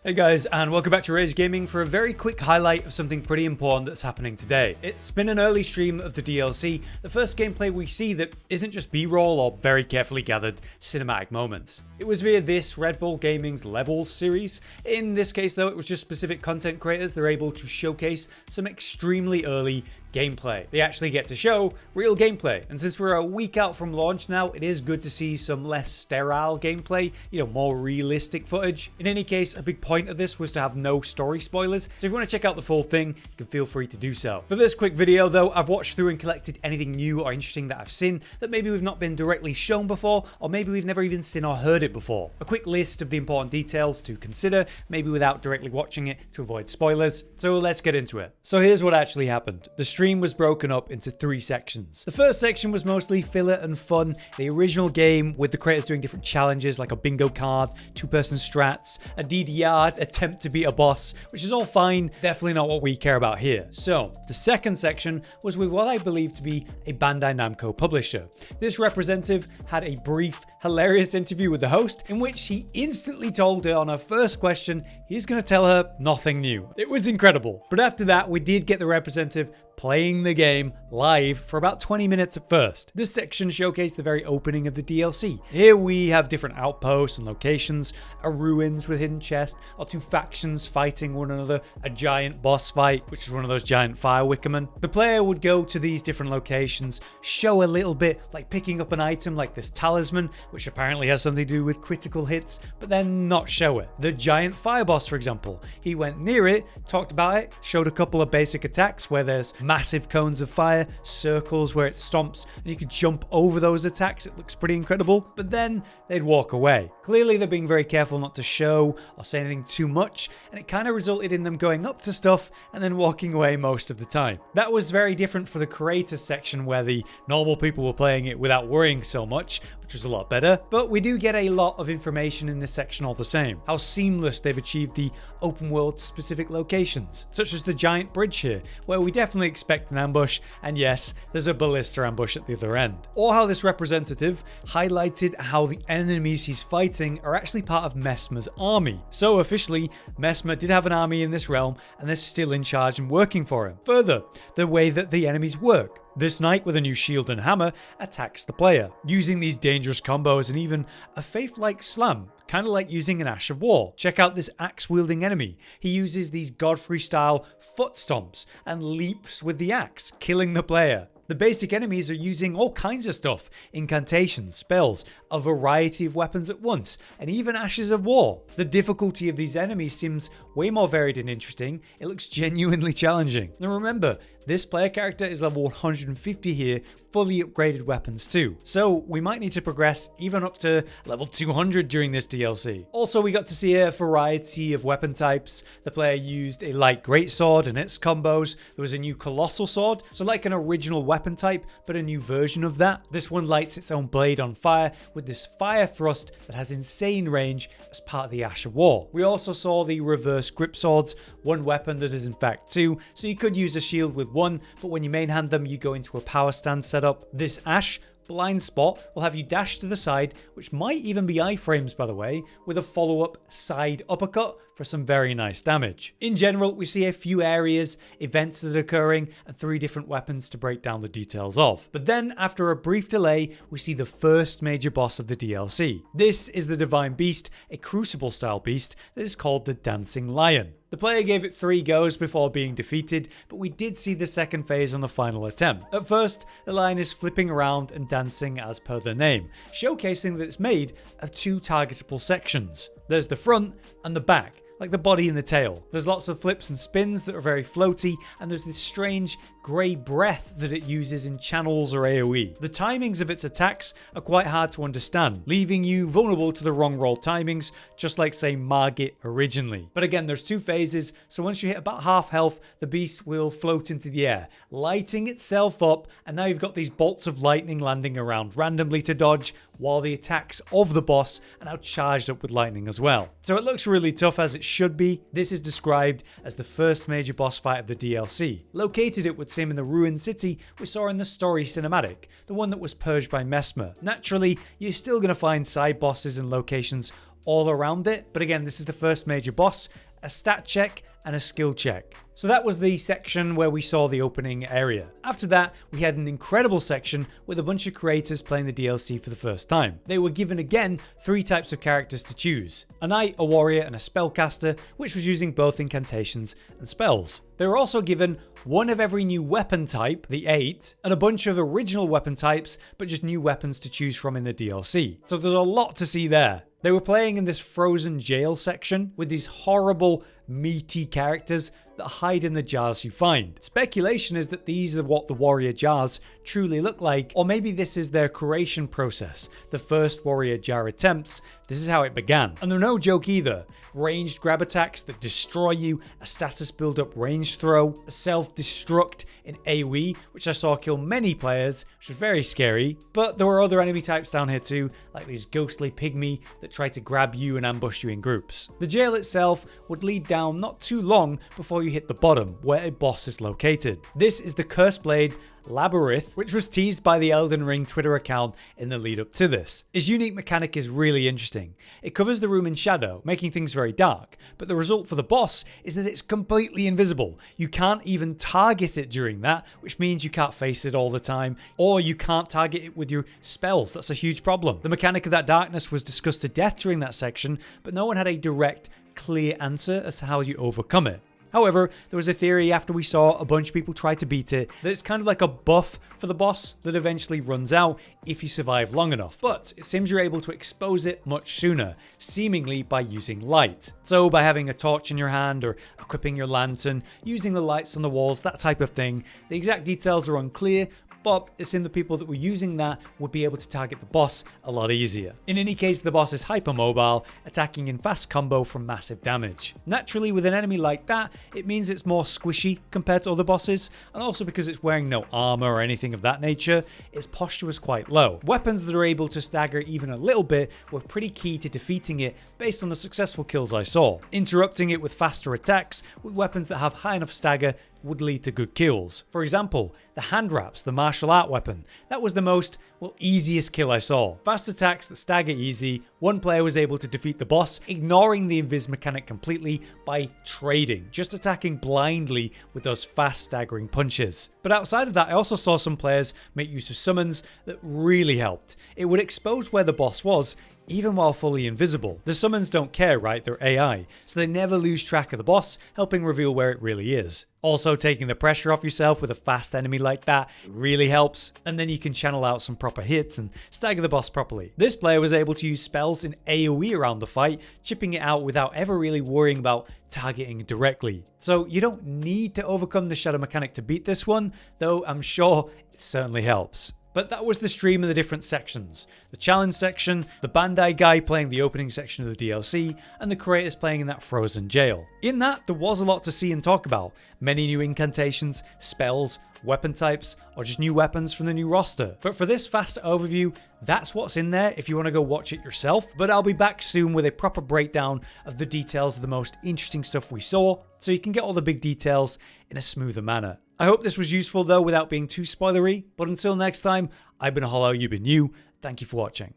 Hey guys, and welcome back to Rage Gaming for a very quick highlight of something pretty important that's happening today. It's been an early stream of the DLC, the first gameplay we see that isn't just B-roll or very carefully gathered cinematic moments. It was via this Red Bull Gaming's Levels series. In this case though, it was just specific content creators that are able to showcase some extremely early gameplay. They actually get to show real gameplay, and since we're a week out from launch now, it is good to see some less sterile gameplay, more realistic footage. In any case, a big point of this was to have no story spoilers, so if you want to check out the full thing, you can feel free to do so. For this quick video though, I've watched through and collected anything new or interesting that I've seen that maybe we've not been directly shown before, or maybe we've never even seen or heard it before. A quick list of the important details to consider, maybe without directly watching it to avoid spoilers. So let's get into it. So here's what actually happened. The stream was broken up into 3 sections. The first section was mostly filler and fun, the original game with the creators doing different challenges like a bingo card, 2-person strats, a DDR attempt to beat a boss, which is all fine, definitely not what we care about here. So the second section was with what I believe to be a Bandai Namco publisher. This representative had a brief, hilarious interview with the host in which he instantly told her on her first question he's going to tell her nothing new. It was incredible. But after that, we did get the representative playing the game live for about 20 minutes at first. This section showcased the very opening of the DLC. Here we have different outposts and locations, a ruins with hidden chests, or 2 factions fighting one another, a giant boss fight, which is one of those giant fire wickermen. The player would go to these different locations, show a little bit, like picking up an item like this talisman, which apparently has something to do with critical hits, but then not show it. The giant fire boss, for example, he went near it, talked about it, showed a couple of basic attacks where there's massive cones of fire, circles where it stomps, and you could jump over those attacks. It looks pretty incredible, but then they'd walk away. Clearly they're being very careful not to show or say anything too much, and it kind of resulted in them going up to stuff and then walking away most of the time. That was very different for the creators section where the normal people were playing it without worrying so much, which was a lot better, but we do get a lot of information in this section all the same. How seamless they've achieved the open world specific locations, such as the giant bridge here, where we definitely expect an ambush, and yes, there's a ballista ambush at the other end. Or how this representative highlighted how the enemies he's fighting are actually part of Messmer's army. So officially, Messmer did have an army in this realm, and they're still in charge and working for him. Further, the way that the enemies work. This knight with a new shield and hammer attacks the player, using these dangerous combos and even a faith-like slam, kind of like using an Ash of War. Check out this axe-wielding enemy. He uses these Godfrey-style foot stomps and leaps with the axe, killing the player. The basic enemies are using all kinds of stuff, incantations, spells, a variety of weapons at once, and even Ashes of War. The difficulty of these enemies seems way more varied and interesting. It looks genuinely challenging. Now remember, this player character is level 150 here, fully upgraded weapons too. So we might need to progress even up to level 200 during this DLC. Also, we got to see a variety of weapon types. The player used a light greatsword and its combos. There was a new colossal sword, so like an original weapon type, but a new version of that. This one lights its own blade on fire with this fire thrust that has insane range as part of the Ash of War. We also saw the reverse grip swords, one weapon that is in fact 2, so you could use a shield with 1, but when you main hand them, you go into a power stance setup. This Ash blind spot will have you dash to the side, which might even be iframes by the way, with a follow-up side uppercut for some very nice damage. In general, we see a few areas, events that are occurring, and 3 different weapons to break down the details of. But then, after a brief delay, we see the first major boss of the DLC. This is the Divine Beast, a Crucible-style beast that is called the Dancing Lion. The player gave it 3 goes before being defeated, but we did see the second phase on the final attempt. At first, the lion is flipping around and dancing as per the name, showcasing that it's made of 2 targetable sections. There's the front and the back, like the body and the tail. There's lots of flips and spins that are very floaty, and there's this strange grey breath that it uses in channels or AoE. The timings of its attacks are quite hard to understand, leaving you vulnerable to the wrong roll timings, just like say Margit originally. But again, there's 2 phases, so once you hit about half health, the beast will float into the air, lighting itself up, and now you've got these bolts of lightning landing around randomly to dodge, while the attacks of the boss are now charged up with lightning as well. So it looks really tough, as it should be. This is described as the first major boss fight of the DLC. Located, it would seem, in the ruined city we saw in the story cinematic, the one that was purged by Messmer. Naturally, you're still going to find side bosses and locations all around it. But again, this is the first major boss, a stat check and a skill check. So that was the section where we saw the opening area. After that, we had an incredible section with a bunch of creators playing the DLC for the first time. They were given again 3 types of characters to choose: a knight, a warrior, and a spellcaster, which was using both incantations and spells. They were also given one of every new weapon type, the 8, and a bunch of original weapon types, but just new weapons to choose from in the DLC. So there's a lot to see there. They were playing in this frozen jail section with these horrible, meaty characters that hide in the jars you find. Speculation is that these are what the warrior jars truly look like, or maybe this is their creation process. The first warrior jar attempts, this is how it began. And they're no joke either. Ranged grab attacks that destroy you, a status build up ranged throw, a self-destruct in AoE, which I saw kill many players, which was very scary. But there were other enemy types down here too, like these ghostly pygmy that try to grab you and ambush you in groups. The jail itself would lead down not too long before you hit the bottom, where a boss is located. This is the curseblade Labirith, which was teased by the Elden Ring Twitter account in the lead up to this. Its unique mechanic is really interesting. It covers the room in shadow, making things very dark, but the result for the boss is that it's completely invisible. You can't even target it during that, which means you can't face it all the time, or you can't target it with your spells. That's a huge problem. The mechanic of that darkness was discussed to death during that section, but no one had a direct, clear answer as to how you overcome it. However, there was a theory after we saw a bunch of people try to beat it that it's kind of like a buff for the boss that eventually runs out if you survive long enough. But it seems you're able to expose it much sooner, seemingly by using light. So by having a torch in your hand or equipping your lantern, using the lights on the walls, that type of thing. The exact details are unclear, but it seemed the people that were using that would be able to target the boss a lot easier. In any case, the boss is hypermobile, attacking in fast combo from massive damage. Naturally, with an enemy like that, it means it's more squishy compared to other bosses, and also because it's wearing no armor or anything of that nature, its posture was quite low. Weapons that are able to stagger even a little bit were pretty key to defeating it based on the successful kills I saw. Interrupting it with faster attacks with weapons that have high enough stagger would lead to good kills. For example, the hand wraps, the martial art weapon. That was the most, easiest kill I saw. Fast attacks that stagger easy. One player was able to defeat the boss, ignoring the invis mechanic completely by trading, just attacking blindly with those fast staggering punches. But outside of that, I also saw some players make use of summons that really helped. It would expose where the boss was, even while fully invisible. The summons don't care, right? They're AI, so they never lose track of the boss, helping reveal where it really is. Also, taking the pressure off yourself with a fast enemy like that really helps, and then you can channel out some proper hits and stagger the boss properly. This player was able to use spells in AoE around the fight, chipping it out without ever really worrying about targeting directly. So you don't need to overcome the shadow mechanic to beat this one, though I'm sure it certainly helps. But that was the stream of the different sections. The challenge section, the Bandai guy playing the opening section of the DLC, and the creators playing in that frozen jail. In that, there was a lot to see and talk about. Many new incantations, spells, weapon types, or just new weapons from the new roster. But for this fast overview, that's what's in there if you want to go watch it yourself. But I'll be back soon with a proper breakdown of the details of the most interesting stuff we saw, so you can get all the big details in a smoother manner. I hope this was useful though without being too spoilery, but until next time, I've been Hollow, you've been you. Thank you for watching.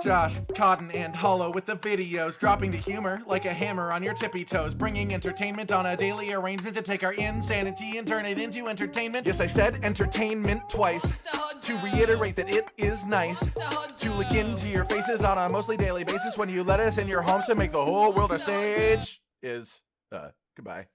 Josh, Cotton, and Hollow with the videos, dropping the humor like a hammer on your tippy toes, bringing entertainment on a daily arrangement to take our insanity and turn it into entertainment. Yes, I said entertainment twice, to reiterate that it is nice to look into your faces on a mostly daily basis when you let us in your homes to make the whole world a stage. Goodbye.